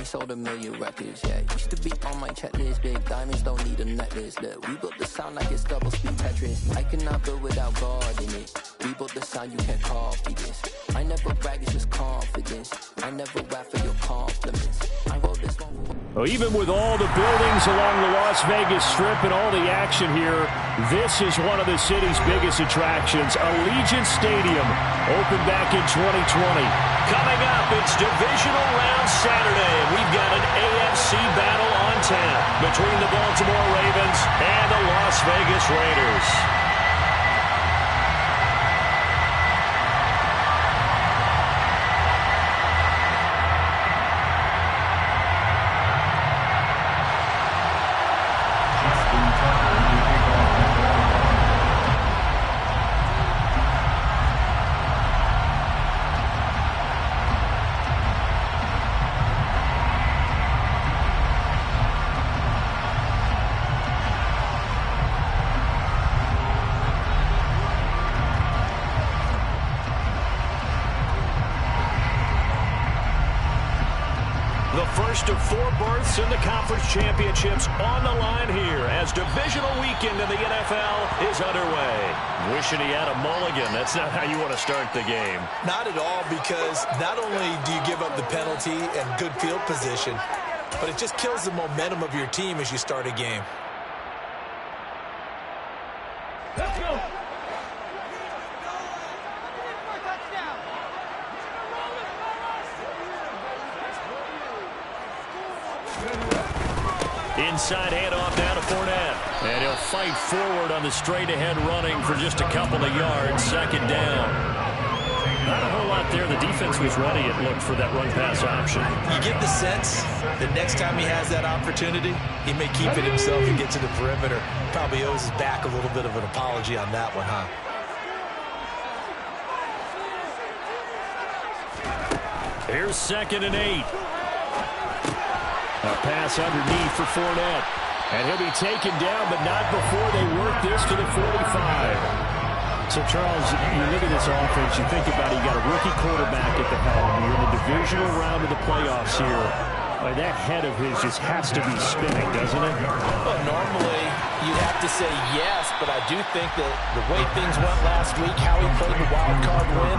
They sold 1 million records, yeah. Used to be on my checklist. Big diamonds don't need a necklace. Look, we built the sound like it's double speed Tetris. I cannot build without God in it. We built the sound, you can't copy this. I never brag, it's just confidence. I never rap for your compliments. I wrote this one. Well, even with all the buildings along the Las Vegas Strip and all the action here, this is one of the city's biggest attractions. Allegiant Stadium opened back in 2020. Coming up, it's Divisional Round Saturday, and we've got an AFC battle on tap between the Baltimore Ravens and the Las Vegas Raiders. First of 4 berths in the conference championships on the line here as divisional weekend in the NFL is underway. Wishing he had a mulligan. That's not how you want to start the game. Not at all, because not only do you give up the penalty and good field position, but it just kills the momentum of your team as you start a game. Let's go. Inside handoff down to Fournette. And he'll fight forward on the straight-ahead running for just a couple of yards. Second down. Not a whole lot there. The defense was ready, it looked, for that run-pass option. You get the sense that next time he has that opportunity, he may keep it himself and get to the perimeter. Probably owes his back a little bit of an apology on that one, huh? Here's 2nd and 8. A pass underneath for Fournette. And he'll be taken down, but not before they work this to the 45. So, Charles, you look at this offense, you think about it, you got a rookie quarterback at the helm. You're in the divisional round of the playoffs here. That head of his just has to be spinning, doesn't it? Well, normally you'd have to say yes, but I do think that the way things went last week, how he played the wild card win,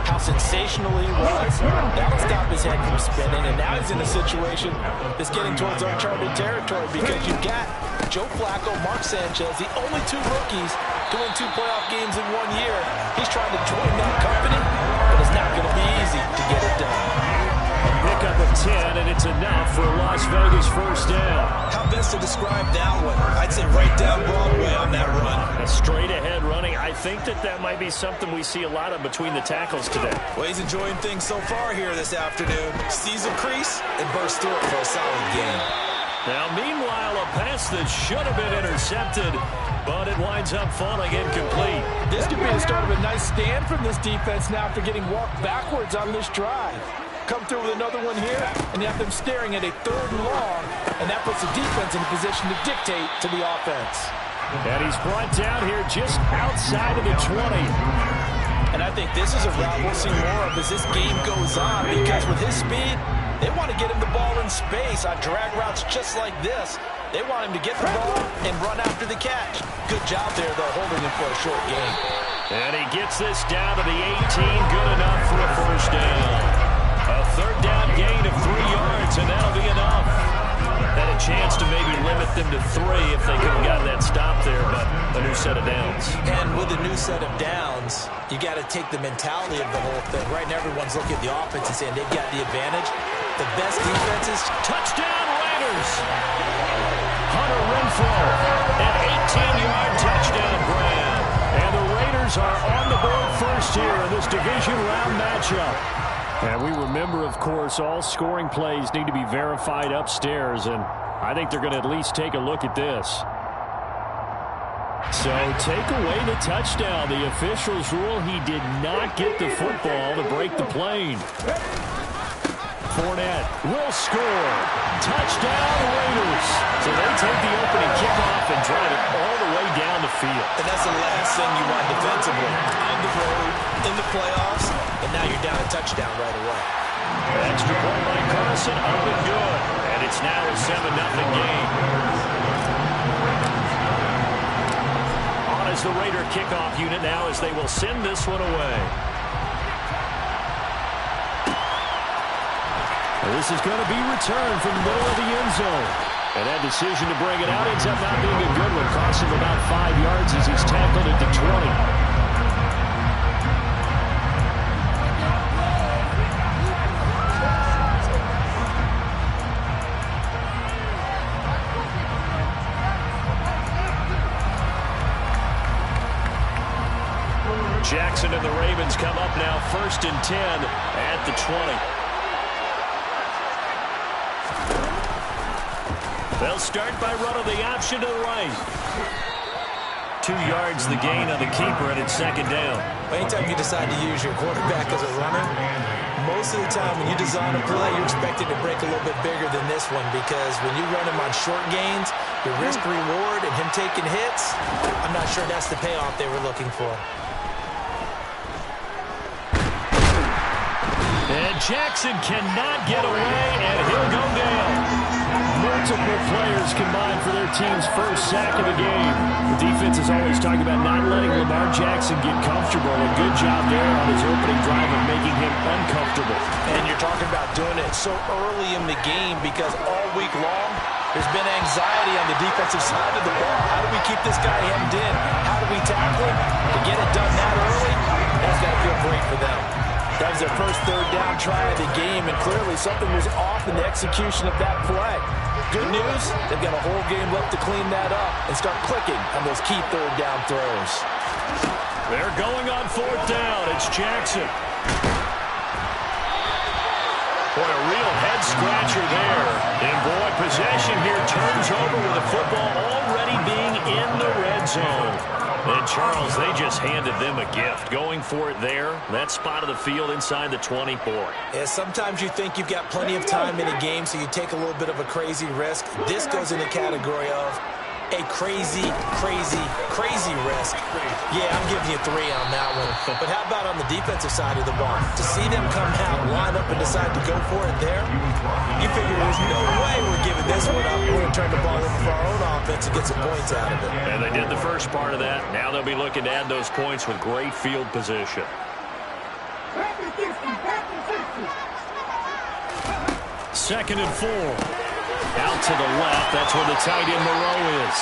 how sensational he was, that'll stop his head from spinning. And now he's in a situation that's getting towards uncharted territory because you've got Joe Flacco, Mark Sanchez, the only 2 rookies to win 2 playoff games in 1 year. He's trying to join that company, but it's not going to be easy to get it done. Pickup of 10, and it's enough for a Las Vegas first down. How best to describe that one? I'd say right down Broadway on that run. A straight-ahead running. I think that might be something we see a lot of between the tackles today. Well, he's enjoying things so far here this afternoon. Sees a crease and bursts through it for a solid gain. Now, meanwhile, a pass that should have been intercepted, but it winds up falling incomplete. This could be the start of a nice stand from this defense now after getting walked backwards on this drive. Come through with another one here, and you have them staring at a 3rd and long, and that puts the defense in a position to dictate to the offense. And he's brought down here just outside of the 20. And I think this is a route we'll see more of as this game goes on, because with his speed, they want to get him the ball in space on drag routes just like this. They want him to get the ball and run after the catch. Good job there, though, holding him for a short gain. And he gets this down to the 18, good enough for a first down. A 3rd down gain of 3 yards, and that'll be enough. Had a chance to maybe limit them to 3 if they could have gotten that stop there, but a new set of downs. And with a new set of downs, you got to take the mentality of the whole thing. Right now, everyone's looking at the offense and saying they've got the advantage. The best defenses. Touchdown, Raiders! Hunter Renfrow, an 18-yard touchdown grab. And the Raiders are on the board first here in this division round matchup. And we remember, of course, all scoring plays need to be verified upstairs, and I think they're going to at least take a look at this. So take away the touchdown. The officials rule he did not get the football to break the plane. Fournette will score. Touchdown, Raiders. So they take the opening kickoff and drive it all the way down the field. And that's the last thing you want defensively. On the road, in the playoffs, and now you're down a touchdown right away. Extra point by Carson, up and good. game. On as the Raider kickoff unit now as they will send this one away. This is going to be returned from the middle of the end zone. And that decision to bring it out ends up not being a good one. Costs him about 5 yards as he's tackled at the 20. Jackson and the Ravens come up now 1st and 10 at the 20. They'll start by running the option to the right. 2 yards the gain on the keeper, and it's 2nd down. Anytime you decide to use your quarterback as a runner, most of the time when you design a play, you're expected to break a little bit bigger than this one, because when you run him on short gains, your risk-reward and him taking hits, I'm not sure that's the payoff they were looking for. And Jackson cannot get away, and he'll go down. Multiple players combined for their team's first sack of the game. The defense is always talking about not letting Lamar Jackson get comfortable. A good job there on his opening drive of making him uncomfortable. And you're talking about doing it so early in the game, because all week long there's been anxiety on the defensive side of the ball. How do we keep this guy hemmed in? How do we tackle him? To get it done that early, that's got to feel great for them. That was their first 3rd down try of the game, and clearly something was off in the execution of that play. Good news, they've got a whole game left to clean that up and start clicking on those key 3rd down throws. They're going on 4th down. It's Jackson. Boy, a real head-scratcher there. And, boy, possession here turns over with the football already being in the red zone. And, Charles, they just handed them a gift. Going for it there, that spot of the field inside the 24. Yeah, sometimes you think you've got plenty of time in a game, so you take a little bit of a crazy risk. This goes in the category of a crazy, crazy, crazy risk. Yeah, I'm giving you 3 on that one. But how about on the defensive side of the ball? To see them come out, line up, and decide to go for it there, you figure there's no way we're giving this one up. We're going to turn the ball over for our own offense and get some points out of it. And they did the first part of that. Now they'll be looking to add those points with great field position. 2nd and 4. Out to the left. That's where the tight end Moreau is.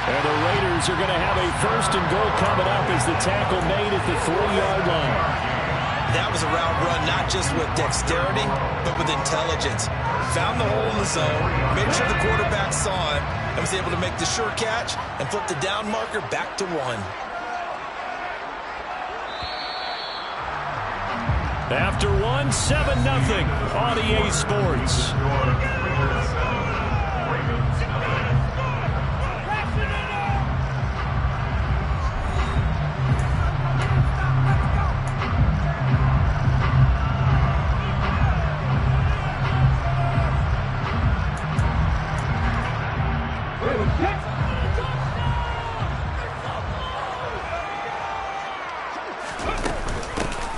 And the Raiders are going to have a 1st and goal coming up as the tackle made at the 3-yard line. That was a route run, not just with dexterity, but with intelligence. Found the hole in the zone, made sure the quarterback saw it, and was able to make the sure catch and flip the down marker back to 1. After 1, 7-0 on EA Sports.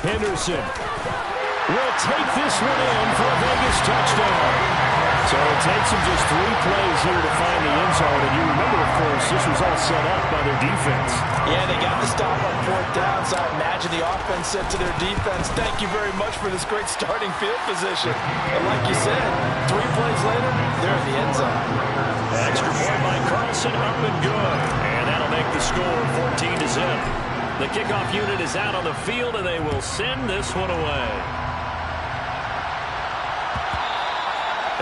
Henderson will take this one in for a Vegas touchdown. So it takes them just 3 plays here to find the end zone. And you remember, of course, this was all set up by their defense. Yeah, they got the stop on 4th down, so I imagine the offense said to their defense, thank you very much for this great starting field position. And like you said, 3 plays later, they're in the end zone. Extra point by Carlson, up and good. And that'll make the score 14-0. The kickoff unit is out on the field, and they will send this one away.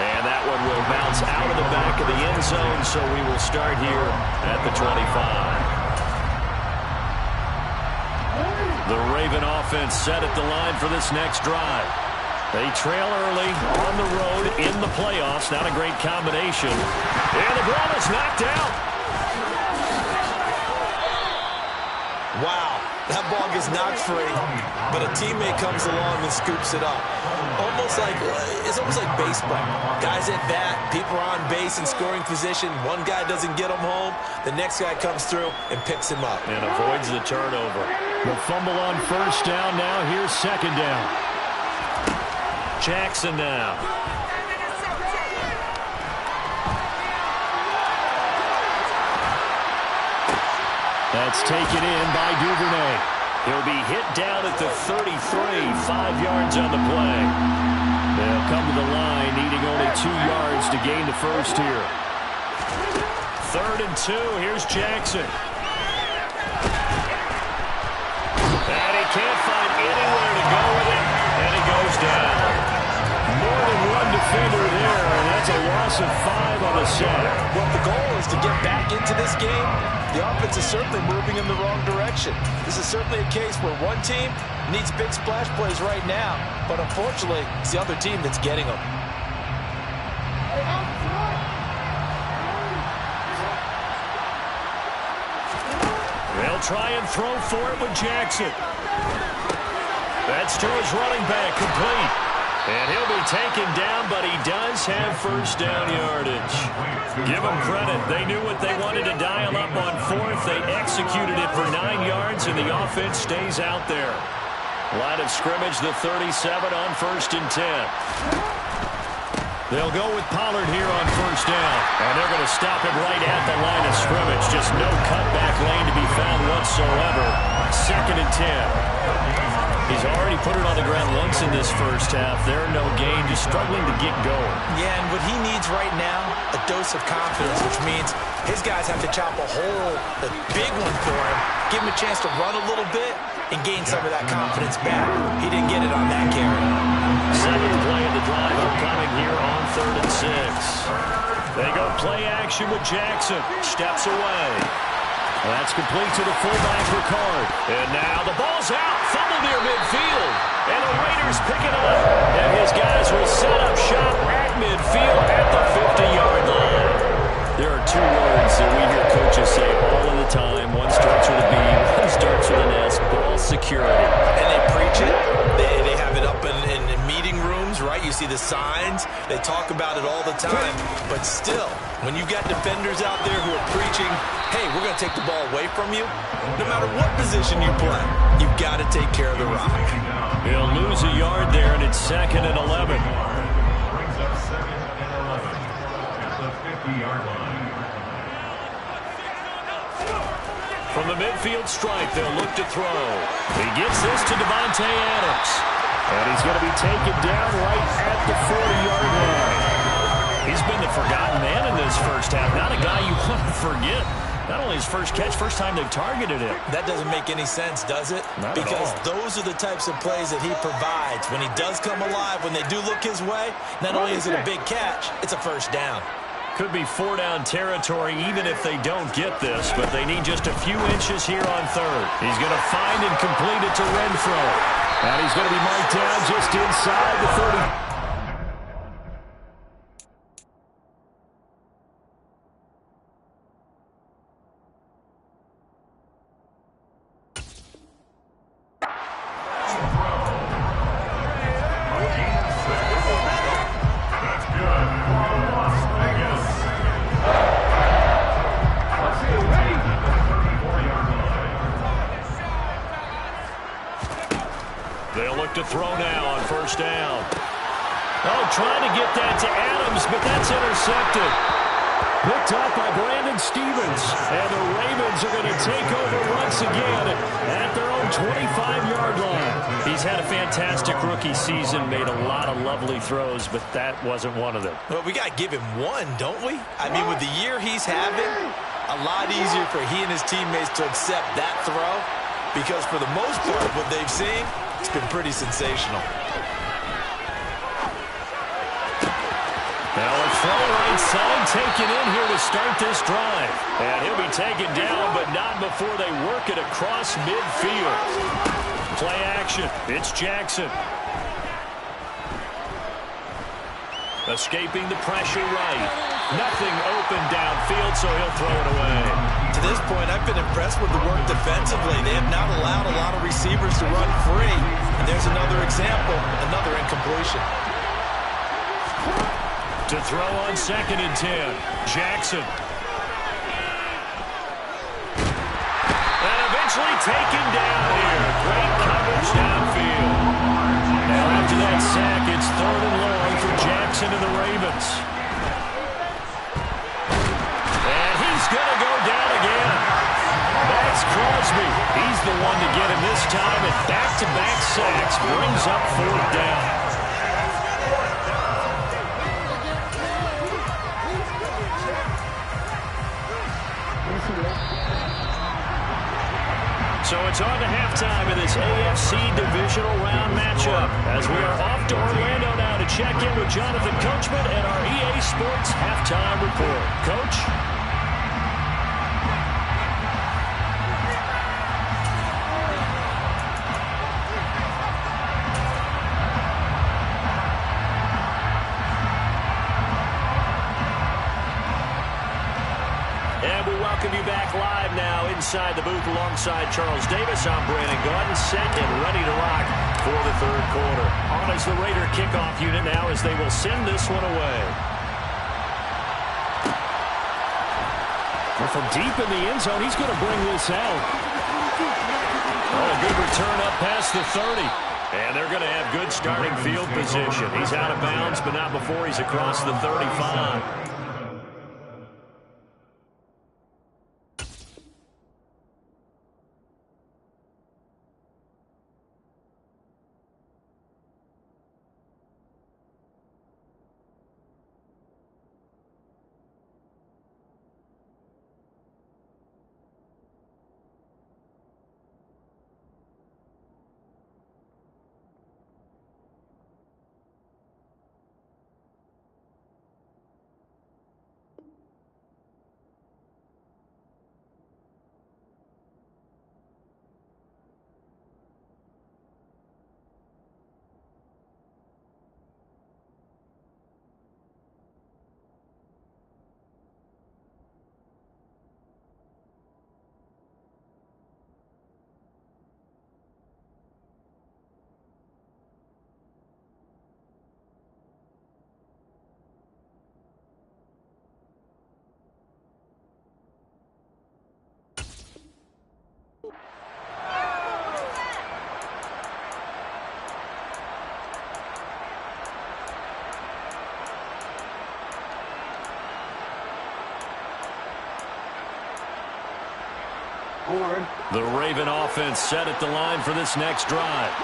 And that one will bounce out of the back of the end zone, so we will start here at the 25. The Raven offense set at the line for this next drive. They trail early on the road in the playoffs. Not a great combination. And the ball is knocked out. Wow, that ball gets knocked free, but a teammate comes along and scoops it up. It's almost like baseball. Guys at bat, people are on base in scoring position. One guy doesn't get him home. The next guy comes through and picks him up. And avoids the turnover. The fumble on 1st down now. Here's 2nd down. Jackson now. That's taken in by Duvernay. He'll be hit down at the 33, 5 yards on the play. They'll come to the line, needing only 2 yards to gain the first here. 3rd and 2, here's Jackson. And he can't find anywhere to go with it, and he goes down. More than one defender there, and that's a loss of 5 on the sack. Well, the goal is to get back into this game. The offense is certainly moving in the wrong direction. This is certainly a case where one team needs big splash plays right now, but unfortunately, it's the other team that's getting them. They'll try and throw for it with Jackson. That's to his running back, complete. And he'll be taken down, but he does have first down yardage. Give them credit. They knew what they wanted to dial up on 4th. They executed it for 9 yards, and the offense stays out there. Line of scrimmage, the 37 on 1st and 10. They'll go with Pollard here on first down. And they're going to stop him right at the line of scrimmage. Just no cutback lane to be found whatsoever. 2nd and 10. He's already put it on the ground once in this first half. There, no gain, just struggling to get going. Yeah, and what he needs right now, a dose of confidence, which means his guys have to chop a hole, a big one for him, give him a chance to run a little bit, and gain some of that confidence back. He didn't get it on that carry. 7th play of the drive upcoming here on 3rd and 6. They go play action with Jackson. Steps away. That's complete to the fullback, Ricard. And now the ball's out. Fumble near midfield. And the Raiders pick it up. And his guys will set up shop at midfield at the 50-yard line. There are 2 words that we hear coaches say all of the time. One starts with a B, one starts with an S. Ball security. And they preach it. They have it up in meeting rooms, right? You see the signs. They talk about it all the time. But still, when you got defenders out there who are preaching, hey, we're going to take the ball away from you, no matter what position you play, you've got to take care of the rock. He'll lose a yard there, and it's 2nd and 11. Brings up 2nd and 11 at the 50-yard line. From the midfield stripe, they'll look to throw. He gets this to Davante Adams. And he's going to be taken down right at the 40-yard line. He's been the forgotten man in this first half. Not a guy you want to forget. Not only his first catch, first time they've targeted him. That doesn't make any sense, does it? Not because at all. Those are the types of plays that he provides. When he does come alive, when they do look his way, not only is it a big catch, it's a first down. Could be 4-down territory even if they don't get this, but they need just a few inches here on 3rd. He's going to find and complete it to Renfro. And he's going to be marked down just inside the 30. They'll look to throw now on first down. Oh, trying to get that to Adams, but that's intercepted. Picked up by Brandon Stevens. And the Ravens are going to take over once again at their own 25-yard line. He's had a fantastic rookie season, made a lot of lovely throws, but that wasn't one of them. Well, we got to give him one, don't we? I mean, with the year he's having, a lot easier for he and his teammates to accept that throw because for the most part, what they've seen, it's been pretty sensational. Now a throw right side taken in here to start this drive. And he'll be taken down, but not before they work it across midfield. Play action. It's Jackson. Escaping the pressure right. Nothing open downfield, so he'll throw it away. To this point, I've been impressed with the work defensively. They have not allowed a lot of receivers to run free. And there's another example, another incompletion. To throw on 2nd and 10, Jackson. And eventually taken down here. Great coverage downfield. Now after that sack, it's 3rd and long for Jackson and the Ravens. And he's going to go down again. That's He's the one to get him this time, and back-to-back sacks brings up 4th down. So it's on to halftime in this AFC divisional round matchup as we are off to Orlando now to check in with Jonathan Coachman and our EA Sports halftime report. Coach? Welcome you back live now inside the booth alongside Charles Davis. I'm Brandon Gaudin, set and ready to rock for the 3rd quarter. On as the Raider kickoff unit now as they will send this one away. And from deep in the end zone, he's going to bring this out. Oh, a good return up past the 30. And they're going to have good starting field position. He's out of bounds, but not before he's across the 35. The Raven offense set at the line for this next drive.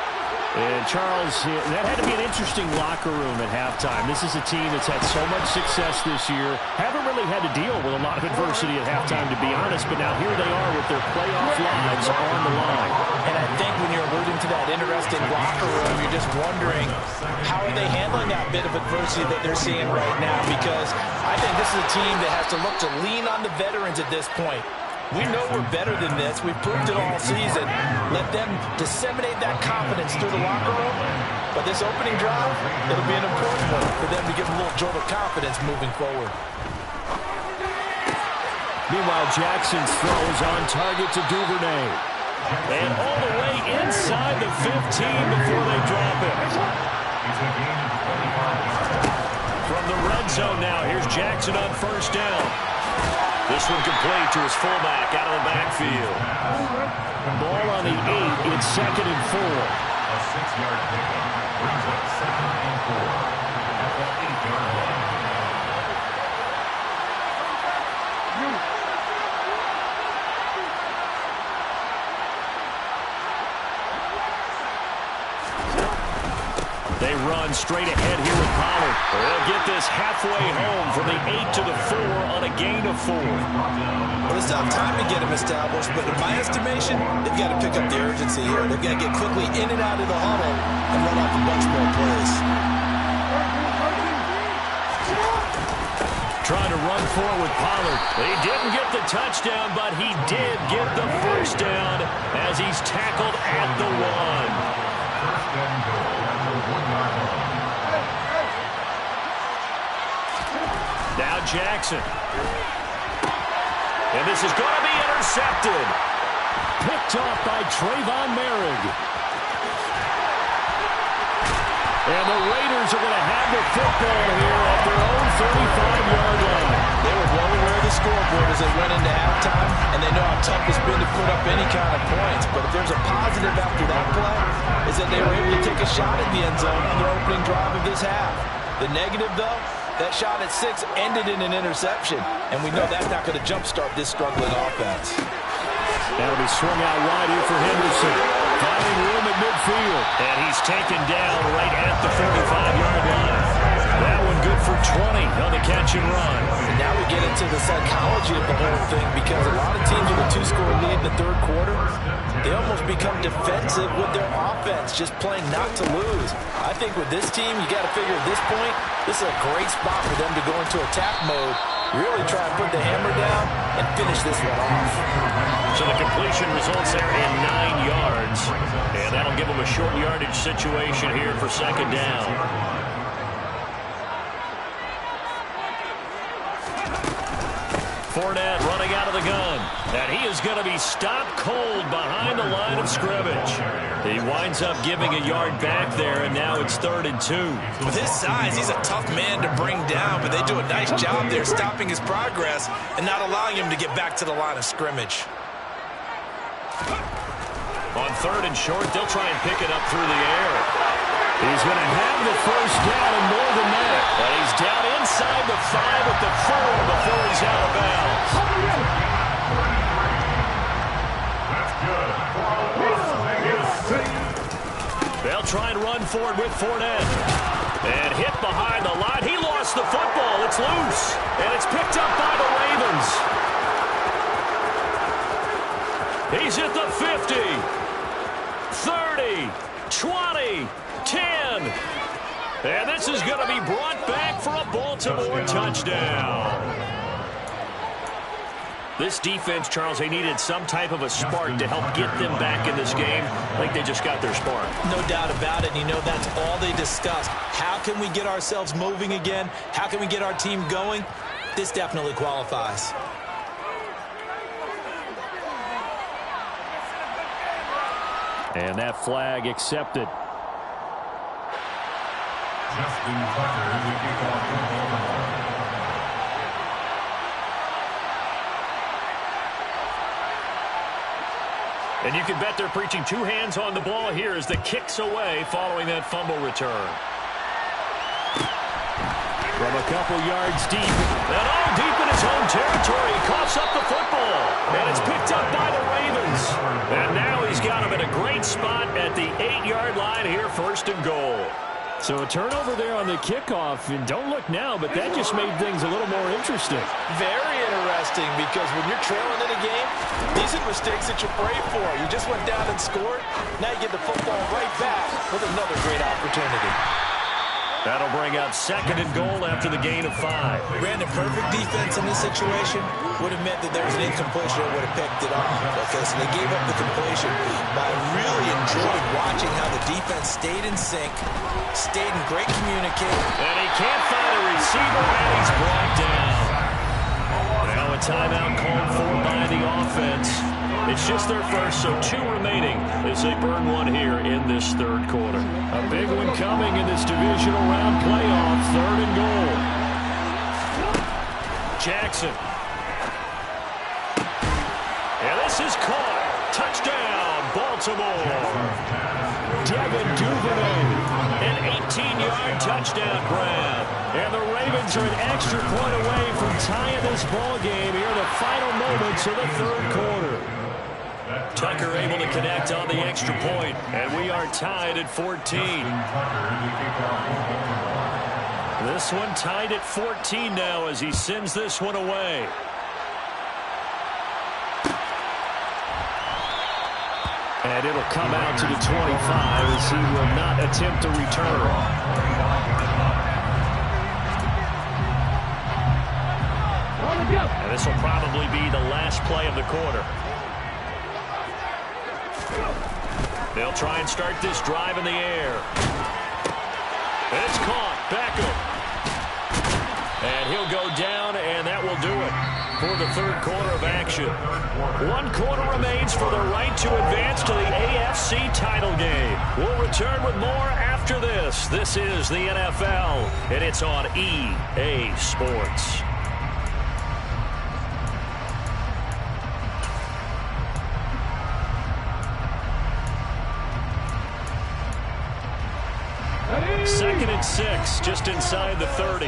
And Charles, that had to be an interesting locker room at halftime. This is a team that's had so much success this year. Haven't really had to deal with a lot of adversity at halftime, to be honest, but now here they are with their playoff lives on the line. And I think when you're alluding to that interesting locker room, you're just wondering how are they handling that bit of adversity that they're seeing right now, because I think this is a team that has to look to lean on the veterans at this point. We know we're better than this. We've proved it all season. Let them disseminate that confidence through the locker room. But this opening drive, it'll be an important one for them to give them a little jolt of confidence moving forward. Meanwhile, Jackson's throw is on target to Duvernay. And all the way inside the 15 before they drop it. From the red zone now, here's Jackson on 1st down. This one complete to his fullback out of the backfield. Ball on the 8. It's 2nd and 4. A 6-yard pickup brings up 2nd and 4 at the 8-yard line. They run straight ahead here with Pollard. They'll get this halfway home from the 8 to the 4 on a gain of 4. Well, it's not time to get him established, but in my estimation, they've got to pick up the urgency here. They've got to get quickly in and out of the huddle and run off a bunch more plays. Trying to run forward with Pollard. He didn't get the touchdown, but he did get the 1st down as he's tackled at the 1. First and goal at the 1-yard line. Now Jackson. And this is going to be intercepted. Picked off by Trayvon Merrick. And the Raiders are going to have the football here at their own 35-yard line. They were well aware of the scoreboard as they went into halftime, and they know how tough it's been to put up any kind of points. But if there's a positive after that play, is that they were able to take a shot at the end zone on their opening drive of this half. The negative, though, that shot at 6 ended in an interception, and we know that's not going to jumpstart this struggling offense. That'll be swung out wide here for Henderson. Finding room at midfield. And he's taken down right at the 45-yard line. That one good for 20 on the catch and run. And now we get into the psychology of the whole thing, because a lot of teams with a 2-score lead in the third quarter, they almost become defensive with their offense, just playing not to lose. I think with this team, you got to figure at this point, this is a great spot for them to go into attack mode, really try and put the hammer down and finish this one off. So the completion results there in 9 yards, and that'll give them a short yardage situation here for second down. Fournette running out of the gun, and he is going to be stopped cold behind the line of scrimmage. He winds up giving a yard back there, and now it's 3rd and 2. With his size, he's a tough man to bring down, but they do a nice job there stopping his progress and not allowing him to get back to the line of scrimmage. On 3rd and short, they'll try and pick it up through the air. He's going to have the first down and more than that. But he's down inside the 5 at the 4 before he's out of bounds. They'll try and run forward with Fournette. And hit behind the line. He lost the football. It's loose. And it's picked up by the Ravens. He's at the 50. 30. 20. 10. And this is going to be brought back for a Baltimore touchdown. This defense, Charles, they needed some type of a spark to help get them back in this game. I think they just got their spark. No doubt about it. You know, that's all they discussed. How can we get ourselves moving again? How can we get our team going? This definitely qualifies. And that flag accepted. Justin Tucker, the kickoff for Baltimore. And you can bet they're preaching 2 hands on the ball here as the kick's away following that fumble return. From a couple yards deep, and all deep in his own territory, he coughs up the football, and it's picked up by the Ravens. And now he's got him in a great spot at the 8-yard line here, 1st and goal. So a turnover there on the kickoff, and don't look now, but that just made things a little more interesting. Very interesting, because when you're trailing in a game, these are mistakes that you pray for. You just went down and scored. Now you get the football right back with another great opportunity. That'll bring up 2nd and goal after the gain of 5. Brandon, perfect defense in this situation would have meant that there was an incompletion that would have picked it off. Okay, so they gave up the completion. But I really enjoyed watching how the defense stayed in sync, stayed in great communication. And he can't find a receiver, and he's brought down. Now a timeout called for by the offense. It's just their first, so 2 remaining as they burn 1 here in this 3rd quarter. A big one coming in this divisional round playoff, 3rd and goal. Jackson. And this is caught. Touchdown, Baltimore. Devin Duvernay. An 18-yard touchdown grab. And the Ravens are an extra point away from tying this ball game here in the final moments of the 3rd quarter. Tucker able to connect on the extra point, and we are tied at 14. This one tied at 14 now as he sends this one away. And it'll come out to the 25 as he will not attempt to return. And this will probably be the last play of the quarter. They'll try and start this drive in the air. It's caught. Beckham. And he'll go down, and that will do it for the 3rd quarter of action. 1 quarter remains for the right to advance to the AFC title game. We'll return with more after this. This is the NFL, and it's on EA Sports. Second and 6, just inside the 30.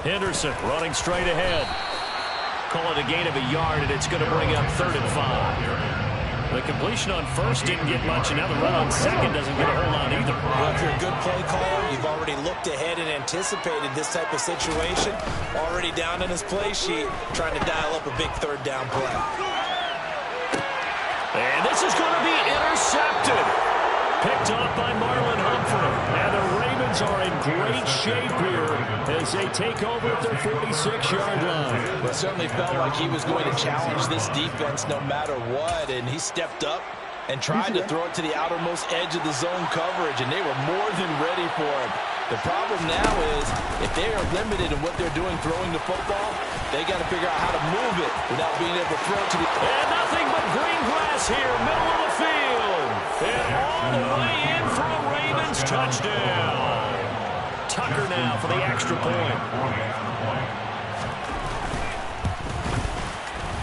Henderson running straight ahead. Call it a gain of a yard, and it's going to bring up 3rd and 5. The completion on first didn't get much, and now the run on second doesn't get a whole lot either. Well, if you're a good play caller, you've already looked ahead and anticipated this type of situation. Already down in his play sheet, trying to dial up a big 3rd down play. And this is going to be intercepted. Picked off by Marlon Humphrey. And the Ravens are in great shape here as they take over at their 46-yard line. It certainly felt like he was going to challenge this defense no matter what, and he stepped up and tried to throw it to the outermost edge of the zone coverage, and they were more than ready for him. The problem now is if they are limited in what they're doing throwing the football, they got to figure out how to move it without being able to throw it to the... And nothing but green grass here, middle of the field. And all the way in for a Ravens touchdown. Tucker now for the extra point.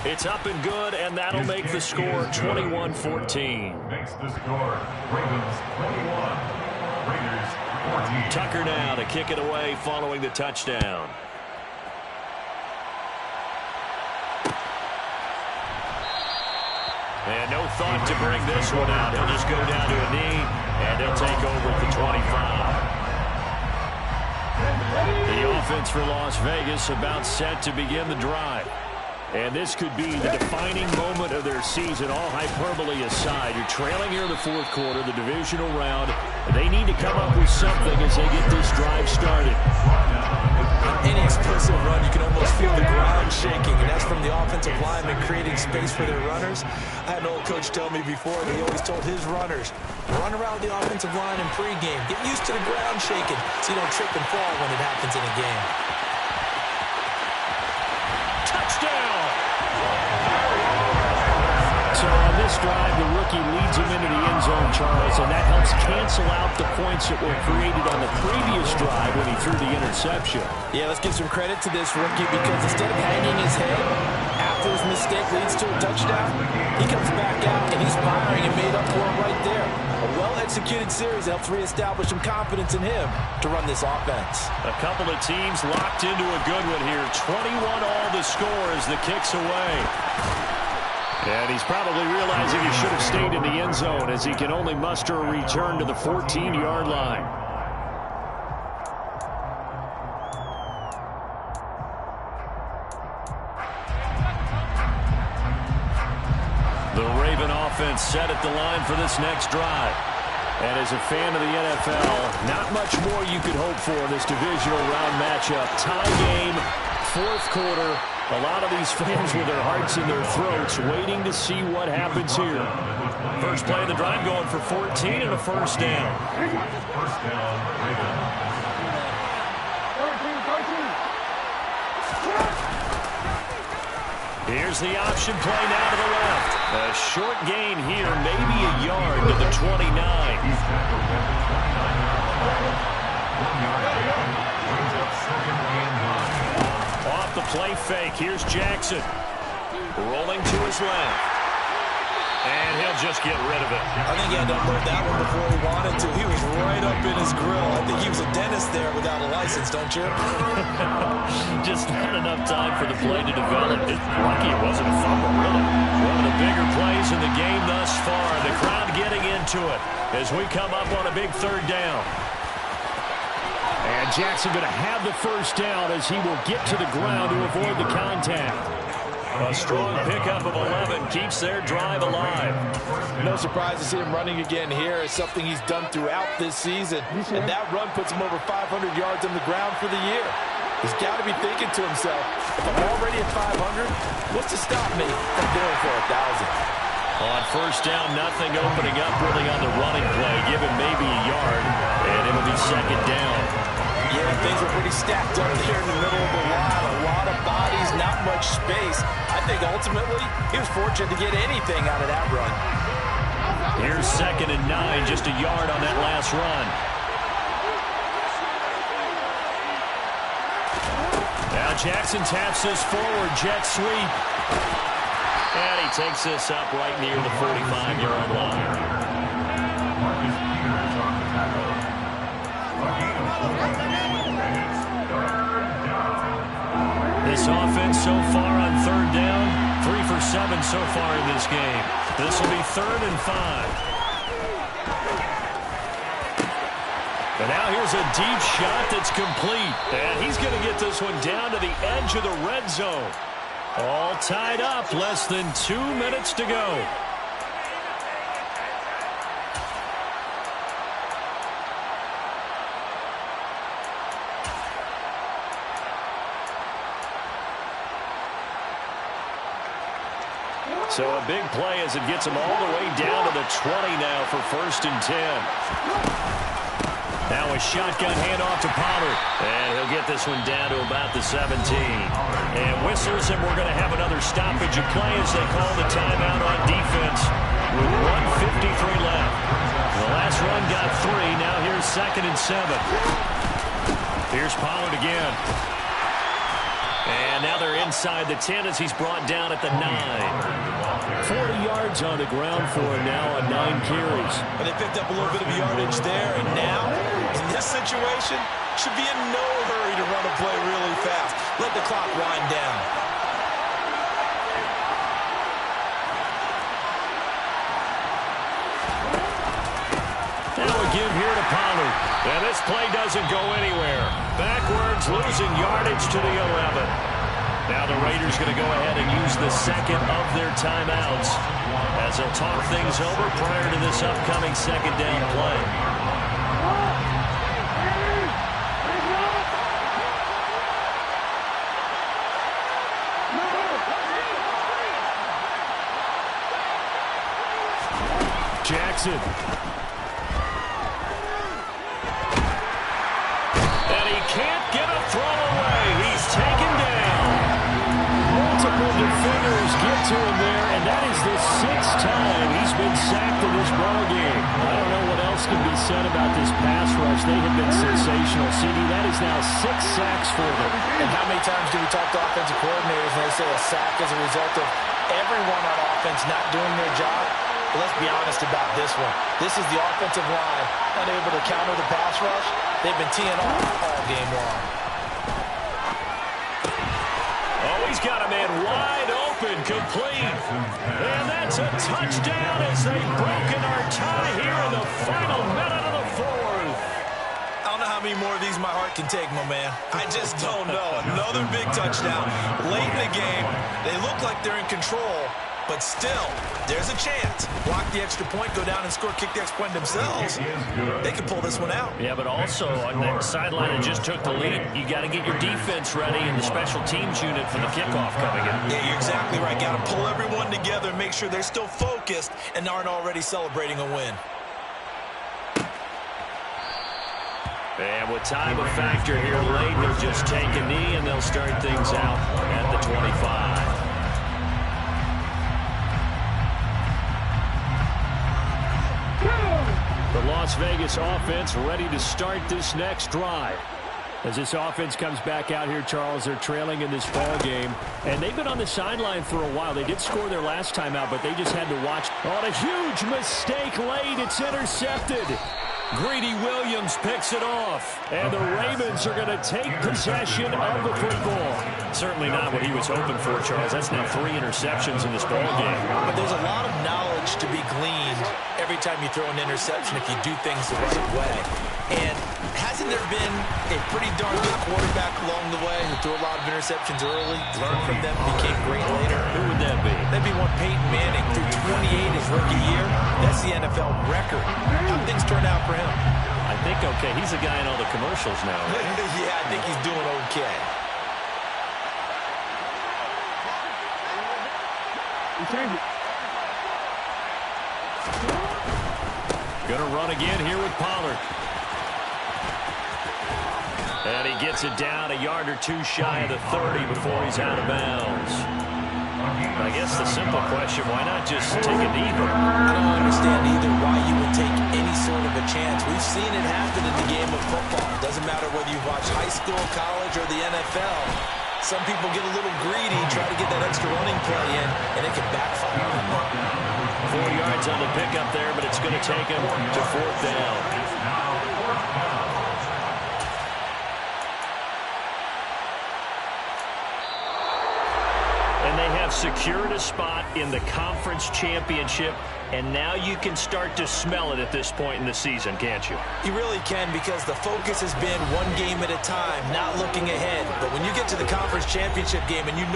It's up and good, and that'll make the score 21-14. Makes the score Ravens 21, Raiders 14. Tucker now to kick it away following the touchdown. And no thought to bring this one out. He'll just go down to a knee, and he'll take over at the 25. The offense for Las Vegas about set to begin the drive. And this could be the defining moment of their season, all hyperbole aside. You're trailing here in the 4th quarter, the divisional round. They need to come up with something as they get this drive started. Any explosive run, you can almost feel the ground shaking, and that's from the offensive linemen creating space for their runners. I had an old coach tell me before, he always told his runners, run around the offensive line in pregame. Get used to the ground shaking so you don't trip and fall when it happens in a game. Touchdown! So on this drive, the rookie leads him into the end zone, Charles, and that helps cancel out the points that were created on the previous drive when he threw the interception. Yeah, let's give some credit to this rookie because instead of hanging his head after his mistake leads to a touchdown, he comes back out and he's firing and made up for it right there. A well-executed series helps reestablish some confidence in him to run this offense. A couple of teams locked into a good one here. 21 all the score as the kick's away. And he's probably realizing he should have stayed in the end zone as he can only muster a return to the 14-yard line. The Raven offense set at the line for this next drive. And as a fan of the NFL, not much more you could hope for in this divisional round matchup. Tie game, 4th quarter. A lot of these fans with their hearts in their throats waiting to see what happens here. First play of the drive going for 14 and a first down. First down, Ravens. Here's the option play now to the left. A short gain here, maybe a yard to the 29. Off the play fake, here's Jackson. Rolling to his left. And he'll just get rid of it. I think he had to unload that one before he wanted to. He was right up in his grill. I think he was a dentist there without a license, don't you? Just not enough time for the play to develop. It's lucky it wasn't a fumble, really. One of the bigger plays in the game thus far. The crowd getting into it as we come up on a big 3rd down. And Jackson going to have the first down as he will get to the ground to avoid the contact. A strong pickup of 11 keeps their drive alive. No surprise to see him running again here. It's something he's done throughout this season. And that run puts him over 500 yards on the ground for the year. He's got to be thinking to himself, if I'm already at 500, what's to stop me from going for 1,000? On first down, nothing opening up really on the running play. Give him maybe a yard, and it'll be 2nd down. Yeah, things were pretty stacked up here in the middle of the line. A lot of bodies, not much space. I think ultimately he was fortunate to get anything out of that run. Here's 2nd and 9, just a yard on that last run. Now Jackson taps this forward, jet sweep. And he takes this up right near the 45-yard line. Marcus Peters on the tackle. A gain of 4. And it's 3rd down. This offense so far on third down, 3 for 7 so far in this game. This will be 3rd and 5. And now here's a deep shot that's complete. And he's going to get this one down to the edge of the red zone. All tied up, less than 2 minutes to go. So a big play as it gets him all the way down to the 20 now for 1st and 10. Now a shotgun handoff to Pollard. And he'll get this one down to about the 17. And whistles, and we're going to have another stoppage of play as they call the timeout on defense with 1:53 left. The last run got 3. Now here's 2nd and 7. Here's Pollard again. And now they're inside the 10 as he's brought down at the 9. 40 yards on the ground for him now on 9 carries. And they picked up a little bit of yardage there, and now, in this situation, should be in no hurry to run a play really fast. Let the clock wind down. Now a give here to Pollard. And this play doesn't go anywhere. Backwards, losing yardage to the 11. Now the Raiders going to go ahead and use the 2nd of their timeouts as they'll talk things over prior to this upcoming 2nd down play. Jackson. And he can't get a throw away. He's taken down. Multiple defenders get to him there, and that is the 6th time he's been sacked in this ballgame. I don't know what else can be said about this pass rush. They have been sensational. CD, that is now 6 sacks for them. And how many times do we talk to offensive coordinators and they say a sack is a result of everyone on offense not doing their job? But let's be honest about this one. This is the offensive line unable to counter the pass rush. They've been teeing off all game long. Oh, he's got a man wide open, complete. And that's a touchdown as they've broken our tie here in the final minute of the 4th. I don't know how many more of these my heart can take, my man. I just don't know. Another big touchdown late in the game. They look like they're in control, but still, there's a chance. Block the extra point, go down and score, kick the extra point themselves. They can pull this one out. Yeah, but also on that sideline that just took the lead, you got to get your defense ready and the special teams unit for the kickoff coming in. Yeah, you're exactly right. Got to pull everyone together and make sure they're still focused and aren't already celebrating a win. And with time a factor here late, they'll just take a knee and they'll start things out at the 25. The Las Vegas offense ready to start this next drive. As this offense comes back out here, Charles, they're trailing in this ball game. And they've been on the sideline for a while. They did score their last time out, but they just had to watch. Oh, a huge mistake late. It's intercepted. Greedy Williams picks it off. And the Ravens are going to take possession of the football. Certainly not what he was hoping for, Charles. That's now 3 interceptions in this ball game. But there's a lot of knowledge to be gleaned every time you throw an interception if you do things the right way. And hasn't there been a pretty darn good quarterback along the way who threw a lot of interceptions early, learned from them, became great later? Who would that be? That'd be one Peyton Manning, threw 28 his rookie year. That's the NFL record. How things turned out for him? I think, okay, he's the guy in all the commercials now, right? Yeah, I think he's doing okay. Gonna run again here with Pollard. And he gets it down a yard or 2 shy of the 30 before he's out of bounds. I guess the simple question, why not just take a knee there? I don't understand either why you would take any sort of a chance. We've seen it happen in the game of football. It doesn't matter whether you watch high school, college, or the NFL. Some people get a little greedy, try to get that extra running play in, and it can backfire on them. 4 yards on the pickup there, but it's going to take him to 4th down. And they have secured a spot in the conference championship, and now you can start to smell it at this point in the season, can't you? You really can, because the focus has been one game at a time, not looking ahead. But when you get to the conference championship game and you know